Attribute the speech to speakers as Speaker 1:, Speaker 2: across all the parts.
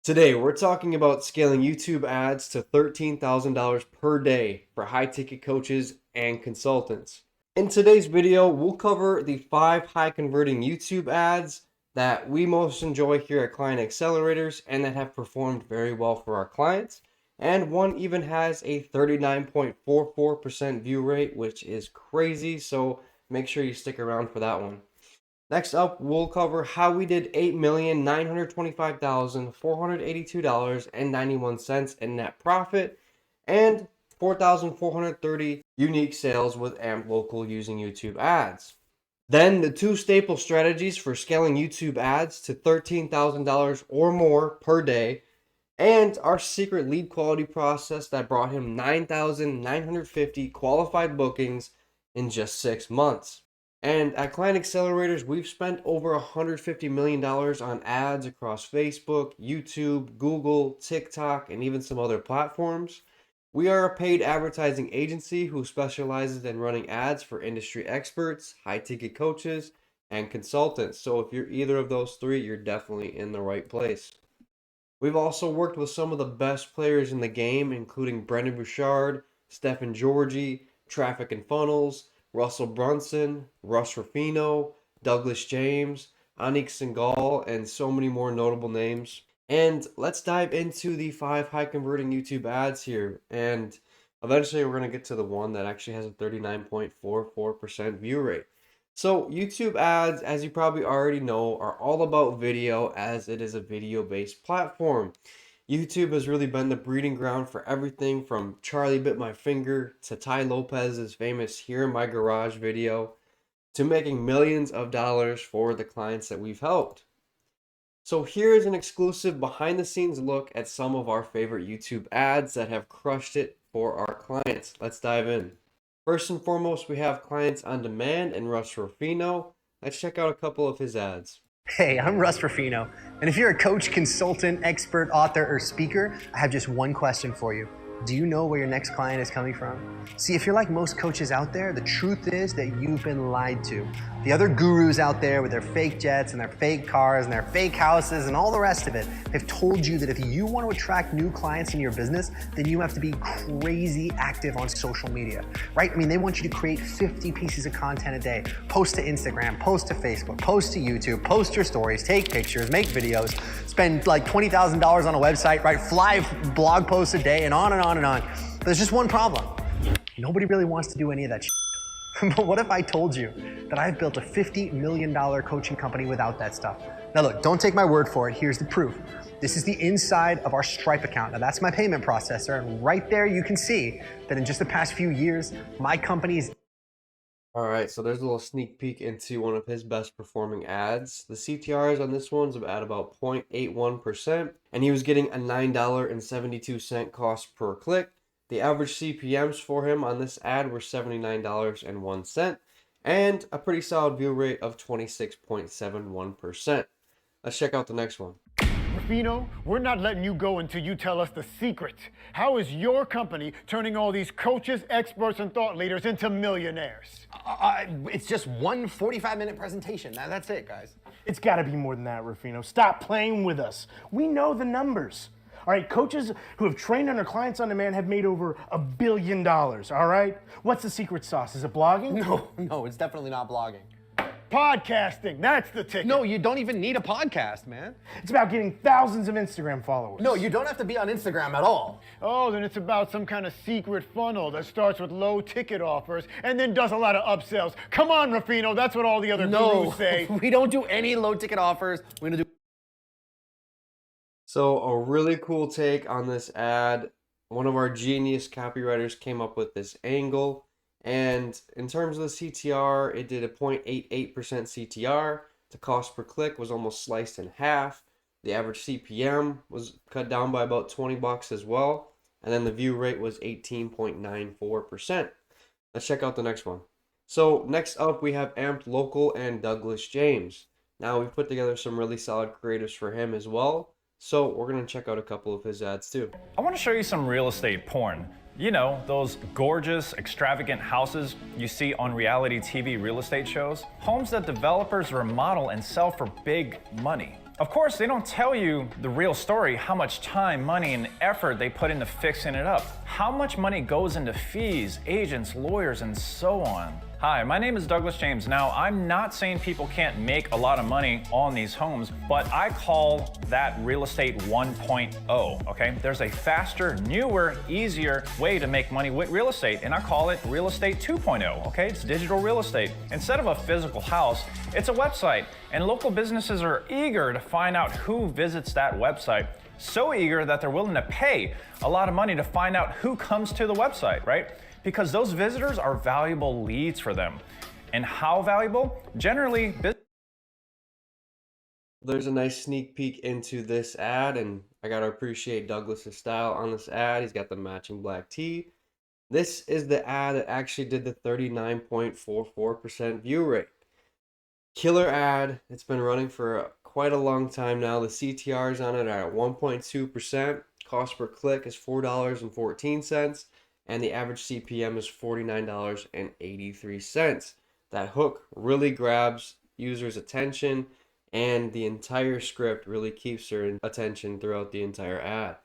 Speaker 1: Today, we're talking about scaling YouTube ads to $13,000 per day for high-ticket coaches and consultants. In today's video, we'll cover the 5 high-converting YouTube ads that we most enjoy here at Client Accelerators and that have performed very well for our clients. And one even has a 39.44% view rate, which is crazy, so make sure you stick around for that one. Next up, we'll cover how we did $8,925,482.91 in net profit and 4,430 unique sales with AMP Local using YouTube ads. Then the 2 staple strategies for scaling YouTube ads to $13,000 or more per day, and our secret lead quality process that brought him 9,950 qualified bookings in just 6 months. And at Client Accelerators, we've spent over $150 million on ads across Facebook, YouTube, Google, TikTok, and even some other platforms. We are a paid advertising agency who specializes in running ads for industry experts, high-ticket coaches, and consultants. So if you're either of those 3, you're definitely in the right place. We've also worked with some of the best players in the game, including Brendan Bouchard, Stephen Georgie, Traffic and Funnels, Russell Brunson, Russ Ruffino, Douglas James, Anik Singhal, and so many more notable names. And let's dive into the 5 high converting YouTube ads here. And eventually we're going to get to the one that actually has a 39.44% view rate. So YouTube ads, as you probably already know, are all about video as it is a video-based platform. YouTube has really been the breeding ground for everything from Charlie Bit My Finger to Ty Lopez's famous Here in My Garage video to making millions of dollars for the clients that we've helped. So here's an exclusive behind the scenes look at some of our favorite YouTube ads that have crushed it for our clients. Let's dive in. First and foremost, we have Clients on Demand and Russ Ruffino. Let's check out a couple of his ads.
Speaker 2: Hey, I'm Russ Ruffino, and if you're a coach, consultant, expert, author, or speaker, I have just one question for you. Do you know where your next client is coming from? See, if you're like most coaches out there, the truth is that you've been lied to. The other gurus out there with their fake jets and their fake cars and their fake houses and all the rest of it have told you that if you want to attract new clients in your business, then you have to be crazy active on social media, right? I mean, they want you to create 50 pieces of content a day, post to Instagram, post to Facebook, post to YouTube, post your stories, take pictures, make videos, spend like $20,000 on a website, write 5 blog posts a day, and on and on and on. But there's just one problem. Nobody really wants to do any of that shit. But what if I told you that I've built a $50 million coaching company without that stuff? Now look, don't take my word for it. Here's the proof. This is the inside of our Stripe account. Now that's my payment processor. And right there you can see that in just the past few years, my company's...
Speaker 1: All right, so there's a little sneak peek into one of his best performing ads. The CTRs on this one's at about 0.81%, and he was getting a $9.72 cost per click. The average CPMs for him on this ad were $79.01, and a pretty solid view rate of 26.71%. Let's check out the next one.
Speaker 3: Ruffino, we're not letting you go until you tell us the secret. How is your company turning all these coaches, experts, and thought leaders into millionaires?
Speaker 2: It's just one 45-minute presentation. That's it, guys.
Speaker 4: It's got to be more than that, Ruffino. Stop playing with us. We know the numbers. All right, coaches who have trained under Clients on Demand have made over $1 billion, all right? What's the secret sauce? Is it blogging?
Speaker 2: No, it's definitely not blogging.
Speaker 3: Podcasting, that's the ticket.
Speaker 2: No, you don't even need a podcast, man.
Speaker 4: It's about getting thousands of Instagram followers.
Speaker 2: No, you don't have to be on Instagram at all.
Speaker 3: Oh, then it's about some kind of secret funnel that starts with low ticket offers and then does a lot of upsells. Come on, Ruffino, that's what all the other gurus say.
Speaker 2: We don't do any low ticket offers. We're gonna do...
Speaker 1: So a really cool take on this ad. One of our genius copywriters came up with this angle. And in terms of the CTR, it did a 0.88% CTR. The cost per click was almost sliced in half. The average CPM was cut down by about $20 as well. And then the view rate was 18.94%. Let's check out the next one. So next up, we have AMP Local and Douglas James. Now we've put together some really solid creatives for him as well. So we're going to check out a couple of his ads too.
Speaker 5: I want to show you some real estate porn. You know, those gorgeous, extravagant houses you see on reality TV real estate shows. Homes that developers remodel and sell for big money. Of course, they don't tell you the real story, how much time, money, and effort they put into fixing it up, how much money goes into fees, agents, lawyers, and so on. Hi, my name is Douglas James. Now, I'm not saying people can't make a lot of money on these homes, but I call that real estate 1.0, okay? There's a faster, newer, easier way to make money with real estate, and I call it real estate 2.0, okay? It's digital real estate. Instead of a physical house, it's a website, and local businesses are eager to find out who visits that website. So eager that they're willing to pay a lot of money to find out who comes to the website, right? Because those visitors are valuable leads for them. And how valuable? Generally,
Speaker 1: There's a nice sneak peek into this ad, and I gotta appreciate Douglas's style on this ad. He's got the matching black tee. This is the ad that actually did the 39.44% view rate. Killer ad. It's been running for quite a long time now. The CTRs on it are at 1.2%. Cost per click is $4.14. And the average CPM is $49.83. That hook really grabs users' attention, and the entire script really keeps their attention throughout the entire ad.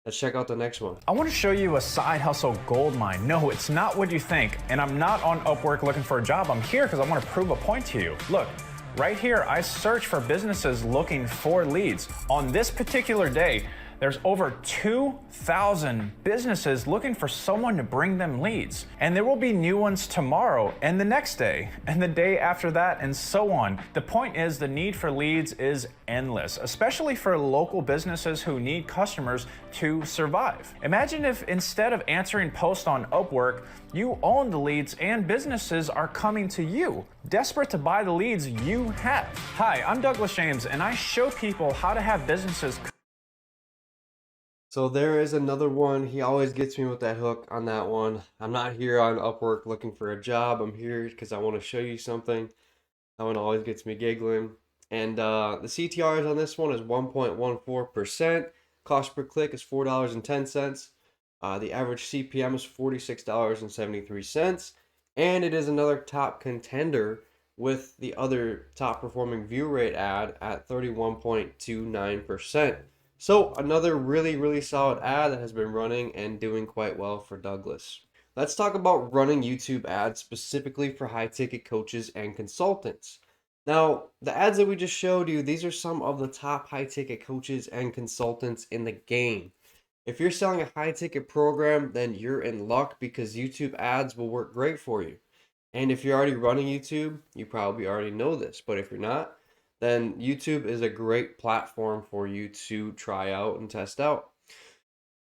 Speaker 1: Let's check out the next one.
Speaker 5: I want to show you a side hustle gold mine. No, it's not what you think. And I'm not on Upwork looking for a job. I'm here because I want to prove a point to you. Look, right here, I search for businesses looking for leads. On this particular day, there's over 2,000 businesses looking for someone to bring them leads. And there will be new ones tomorrow and the next day and the day after that and so on. The point is the need for leads is endless, especially for local businesses who need customers to survive. Imagine if instead of answering posts on Upwork, you own the leads and businesses are coming to you, desperate to buy the leads you have. Hi, I'm Douglas James, and I show people how to have businesses.
Speaker 1: So there is another one. He always gets me with that hook on that one. I'm not here on Upwork looking for a job. I'm here because I want to show you something. That one always gets me giggling. And the CTRs on this one is 1.14%. Cost per click is $4.10. The average CPM is $46.73. And it is another top contender with the other top performing view rate ad at 31.29%. So another really solid ad that has been running and doing quite well for Douglas. Let's talk about running YouTube ads specifically for high ticket coaches and consultants. Now, the ads that we just showed you, these are some of the top high ticket coaches and consultants in the game. If you're selling a high ticket program, then you're in luck because YouTube ads will work great for you. And if you're already running YouTube, you probably already know this, but if you're not, then YouTube is a great platform for you to try out and test out.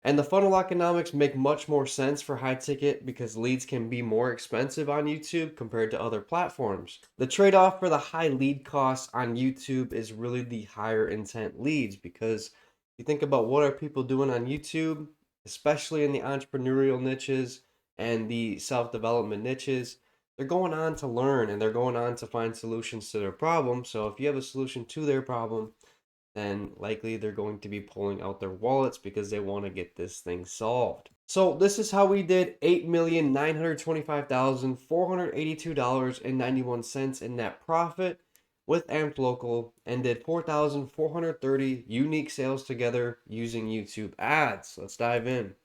Speaker 1: And the funnel economics make much more sense for high ticket because leads can be more expensive on YouTube compared to other platforms. The trade-off for the high lead costs on YouTube is really the higher intent leads, because you think about what are people doing on YouTube, especially in the entrepreneurial niches and the self-development niches. They're going on to learn and they're going on to find solutions to their problem. So if you have a solution to their problem, then likely they're going to be pulling out their wallets because they want to get this thing solved. So this is how we did $8,925,482.91 in net profit with Amped Local, and did 4,430 unique sales together using YouTube ads. Let's dive in.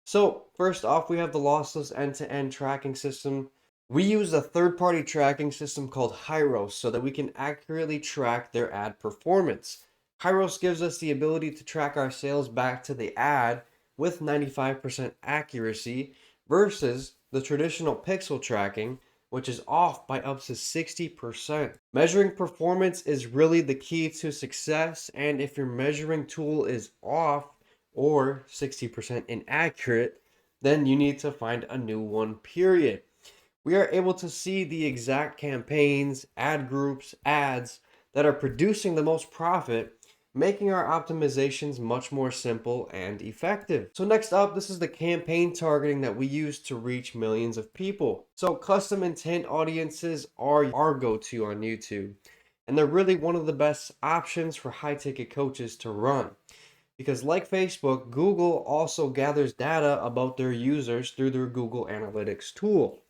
Speaker 1: So first off, we have the lossless end-to-end tracking system. We use a third-party tracking system called Hyros so that we can accurately track their ad performance. Hyros gives us the ability to track our sales back to the ad with 95% accuracy versus the traditional pixel tracking, which is off by up to 60%. Measuring performance is really the key to success, and if your measuring tool is off or 60% inaccurate, then you need to find a new one, period. We are able to see the exact campaigns, ad groups, ads that are producing the most profit, making our optimizations much more simple and effective. So next up, this is the campaign targeting that we use to reach millions of people. So custom intent audiences are our go-to on YouTube, and they're really one of the best options for high-ticket coaches to run. Because like Facebook, Google also gathers data about their users through their Google Analytics tool.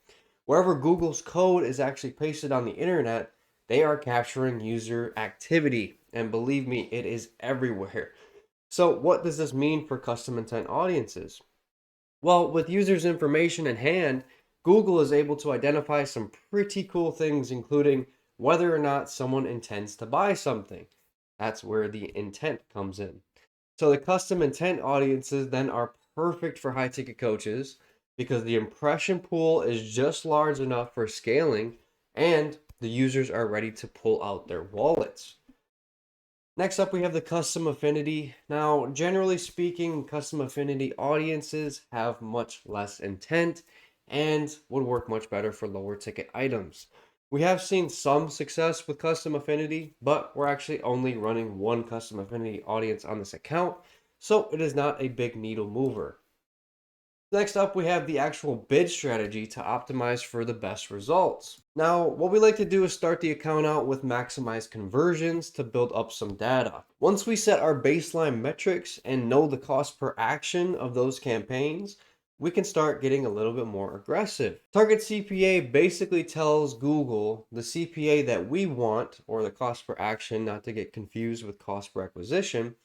Speaker 1: Wherever Google's code is actually pasted on the internet, they are capturing user activity. and believe me, it is everywhere. So what does this mean for custom intent audiences? Well, with users' information in hand, Google is able to identify some pretty cool things, including whether or not someone intends to buy something. That's where the intent comes in. So the custom intent audiences then are perfect for high ticket coaches because the impression pool is just large enough for scaling and the users are ready to pull out their wallets. Next up, we have the custom affinity. Now, generally speaking, custom affinity audiences have much less intent and would work much better for lower ticket items. We have seen some success with custom affinity, but we're actually only running one custom affinity audience on this account, so it is not a big needle mover. Next up, we have the actual bid strategy to optimize for the best results. Now, what we like to do is start the account out with maximized conversions to build up some data. Once we set our baseline metrics and know the cost per action of those campaigns, we can start getting a little bit more aggressive. Target CPA basically tells Google the CPA that we want, or the cost per action, not to get confused with cost per acquisition,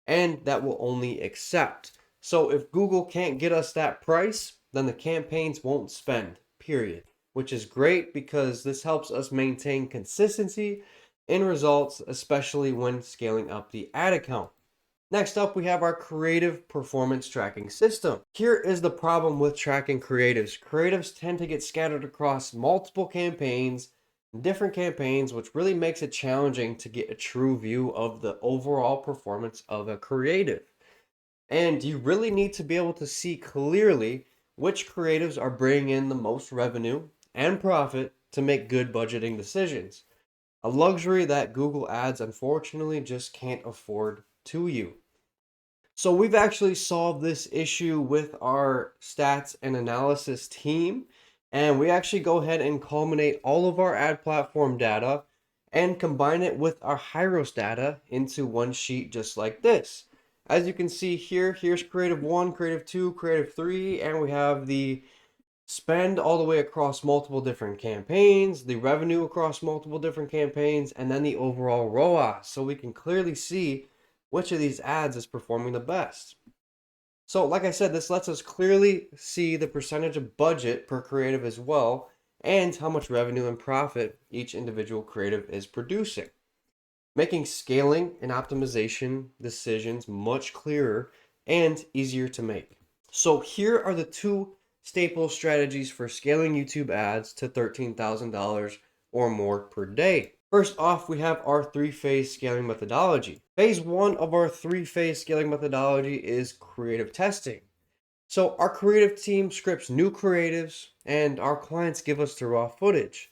Speaker 1: and that will only accept. So if Google can't get us that price, then the campaigns won't spend, period. Which is great because this helps us maintain consistency in results, especially when scaling up the ad account. Next up, we have our creative performance tracking system. Here is the problem with tracking creatives. Creatives tend to get scattered across multiple campaigns, different campaigns, which really makes it challenging to get a true view of the overall performance of a creative. And you really need to be able to see clearly which creatives are bringing in the most revenue and profit to make good budgeting decisions. A luxury that Google Ads unfortunately just can't afford to you. So we've actually solved this issue with our stats and analysis team, and we actually go ahead and culminate all of our ad platform data and combine it with our Hyros data into one sheet just like this. As you can see here, here's creative 1, creative 2, creative 3, and we have the spend all the way across multiple different campaigns, the revenue across multiple different campaigns, and then the overall ROAS. So we can clearly see which of these ads is performing the best. So like I said, this lets us clearly see the percentage of budget per creative as well, and how much revenue and profit each individual creative is producing, making scaling and optimization decisions much clearer and easier to make. So here are the two staple strategies for scaling YouTube ads to $13,000 or more per day. First off, we have our three-phase scaling methodology. Phase 1 of our three-phase scaling methodology is creative testing. So our creative team scripts new creatives and our clients give us the raw footage.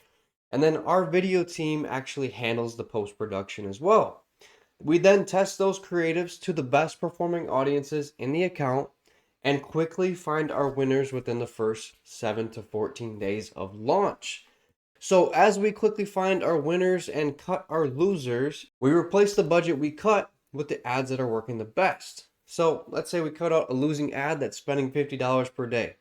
Speaker 1: And then our video team actually handles the post-production as well. We then test those creatives to the best performing audiences in the account and quickly find our winners within the first 7 to 14 days of launch. So as we quickly find our winners and cut our losers, we replace the budget we cut with the ads that are working the best. So let's say we cut out a losing ad that's spending $50 per day.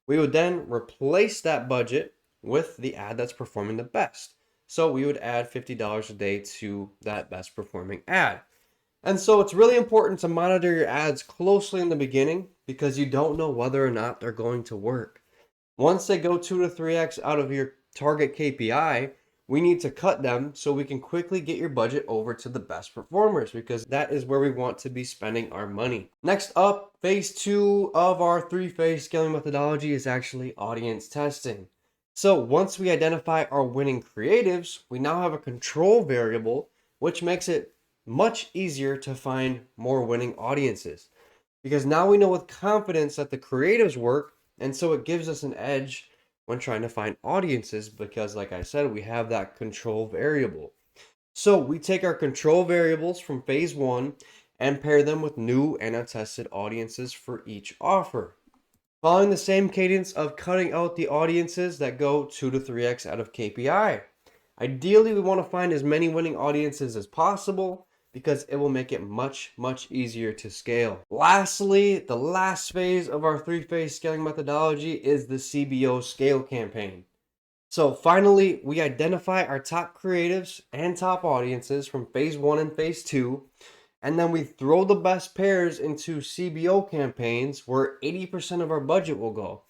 Speaker 1: We would then replace that budget with the ad that's performing the best. So we would add $50 a day to that best performing ad. And so it's really important to monitor your ads closely in the beginning because you don't know whether or not they're going to work. Once they go 2 to 3x out of your target KPI, we need to cut them so we can quickly get your budget over to the best performers because that is where we want to be spending our money. Next up, phase 2 of our three-phase scaling methodology is actually audience testing. So once we identify our winning creatives, we now have a control variable, which makes it much easier to find more winning audiences because now we know with confidence that the creatives work, and so it gives us an edge when trying to find audiences because, like I said, we have that control variable. So we take our control variables from phase 1 and pair them with new and untested audiences for each offer, following the same cadence of cutting out the audiences that go 2 to 3x out of KPI. Ideally, we want to find as many winning audiences as possible because it will make it much, much easier to scale. Lastly, the last phase of our three-phase scaling methodology is the CBO scale campaign. So finally, we identify our top creatives and top audiences from phase 1 and phase 2, and then we throw the best pairs into CBO campaigns where 80% of our budget will go,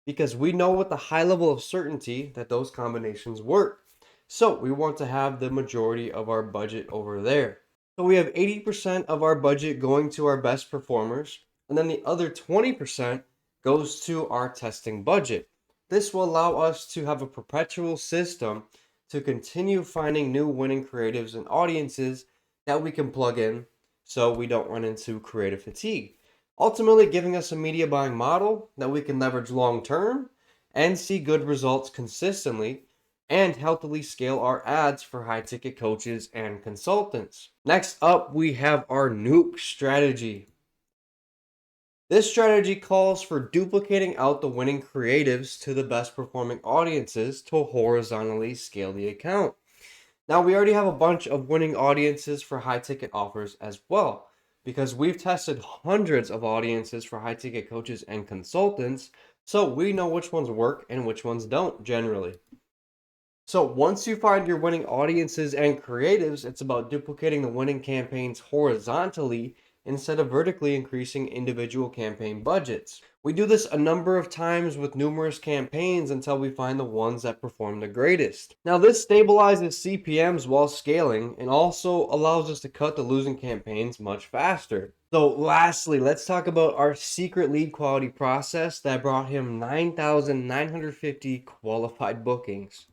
Speaker 1: because we know with a high level of certainty that those combinations work. So we want to have the majority of our budget over there. So we have 80% of our budget going to our best performers, and then the other 20% goes to our testing budget. This will allow us to have a perpetual system to continue finding new winning creatives and audiences that we can plug in so we don't run into creative fatigue. Ultimately giving us a media buying model that we can leverage long term and see good results consistently and healthily scale our ads for high ticket coaches and consultants. Next up, we have our nuke strategy. This strategy calls for duplicating out the winning creatives to the best performing audiences to horizontally scale the account. Now, we already have a bunch of winning audiences for high ticket offers as well, because we've tested hundreds of audiences for high ticket coaches and consultants, so we know which ones work and which ones don't generally. So once you find your winning audiences and creatives, it's about duplicating the winning campaigns horizontally instead of vertically increasing individual campaign budgets. We do this a number of times with numerous campaigns until we find the ones that perform the greatest. Now this stabilizes CPMs while scaling and also allows us to cut the losing campaigns much faster. So lastly, let's talk about our secret lead quality process that brought him 9,950 qualified bookings.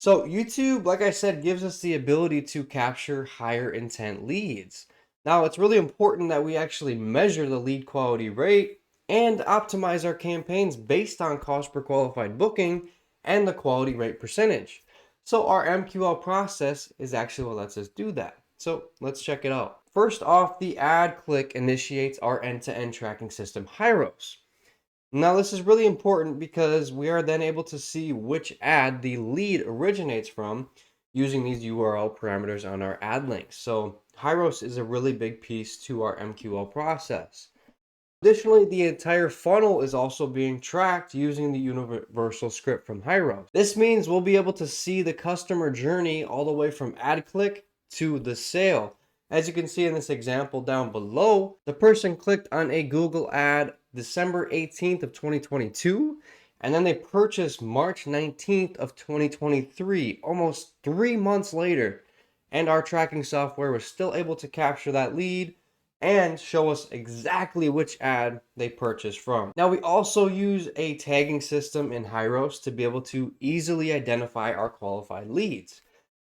Speaker 1: So YouTube, like I said, gives us the ability to capture higher intent leads. Now, it's really important that we actually measure the lead quality rate and optimize our campaigns based on cost per qualified booking and the quality rate percentage. So our MQL process is actually what lets us do that. So let's check it out. First off, the ad click initiates our end-to-end tracking system, Hyros. Now this is really important because we are then able to see which ad the lead originates from using these URL parameters on our ad links. So Hyros is a really big piece to our MQL process. Additionally, the entire funnel is also being tracked using the universal script from Hyros. This means we'll be able to see the customer journey all the way from ad click to the sale. As you can see in this example down below, the person clicked on a Google ad December 18th of 2022, and then they purchased March 19th of 2023, almost 3 months later, and our tracking software was still able to capture that lead and show us exactly which ad they purchased from. Now, we also use a tagging system in Hyros to be able to easily identify our qualified leads.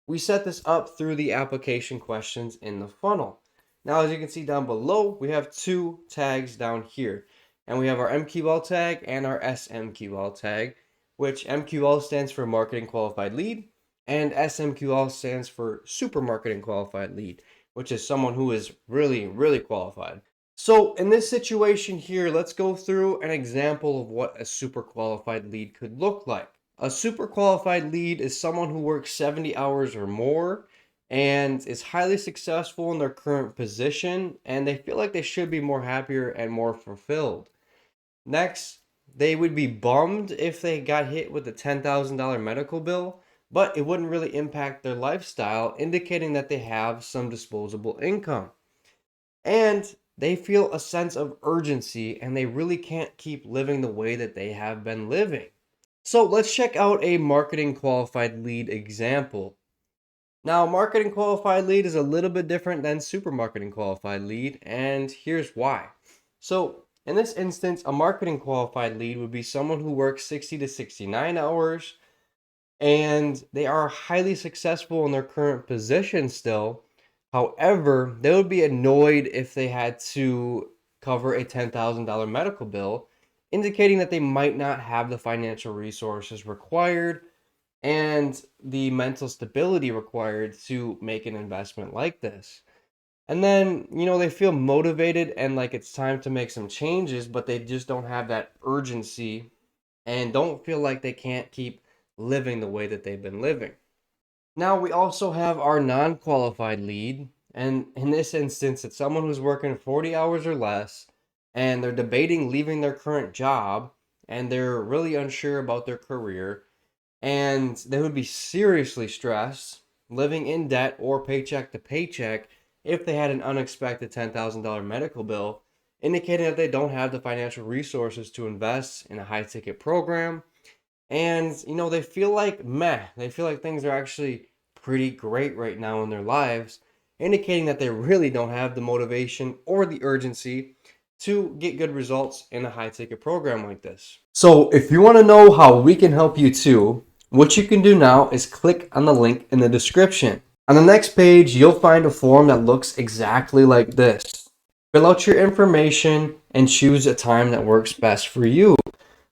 Speaker 1: We set this up through the application questions in the funnel. Now, as you can see down below, we have 2 tags down here. And we have our MQL tag and our SMQL tag, which MQL stands for Marketing Qualified Lead, and SMQL stands for Super Marketing Qualified Lead, which is someone who is really, really qualified. So in this situation here, let's go through an example of what a super qualified lead could look like. A super qualified lead is someone who works 70 hours or more and is highly successful in their current position, and they feel like they should be more happier and more fulfilled. Next, they would be bummed if they got hit with a $10,000 medical bill, but it wouldn't really impact their lifestyle, indicating that they have some disposable income. And they feel a sense of urgency and they really can't keep living the way that they have been living. So let's check out a marketing qualified lead example. Now, marketing qualified lead is a little bit different than super marketing qualified lead, and here's why. So in this instance, a marketing qualified lead would be someone who works 60 to 69 hours and they are highly successful in their current position still. However, they would be annoyed if they had to cover a $10,000 medical bill, indicating that they might not have the financial resources required and the mental stability required to make an investment like this. And then, they feel motivated and like it's time to make some changes, but they just don't have that urgency and don't feel like they can't keep living the way that they've been living. Now, we also have our non-qualified lead. And in this instance, it's someone who's working 40 hours or less and they're debating leaving their current job and they're really unsure about their career. and they would be seriously stressed, living in debt or paycheck to paycheck if they had an unexpected $10,000 medical bill, indicating that they don't have the financial resources to invest in a high ticket program. And, they feel like meh. They feel like things are actually pretty great right now in their lives, indicating that they really don't have the motivation or the urgency to get good results in a high ticket program like this. So if you want to know how we can help you too, what you can do now is click on the link in the description. On the next page, you'll find a form that looks exactly like this. Fill out your information and choose a time that works best for you.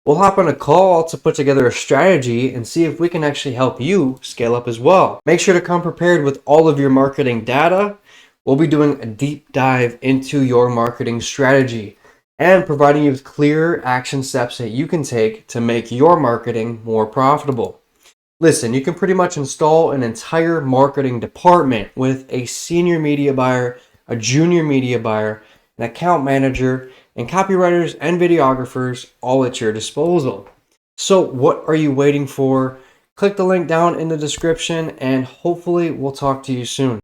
Speaker 1: We'll hop on a call to put together a strategy and see if we can actually help you scale up as well. Make sure to come prepared with all of your marketing data. We'll be doing a deep dive into your marketing strategy and providing you with clear action steps that you can take to make your marketing more profitable. Listen, you can pretty much install an entire marketing department with a senior media buyer, a junior media buyer, an account manager, and copywriters and videographers all at your disposal. So what are you waiting for? Click the link down in the description and hopefully we'll talk to you soon.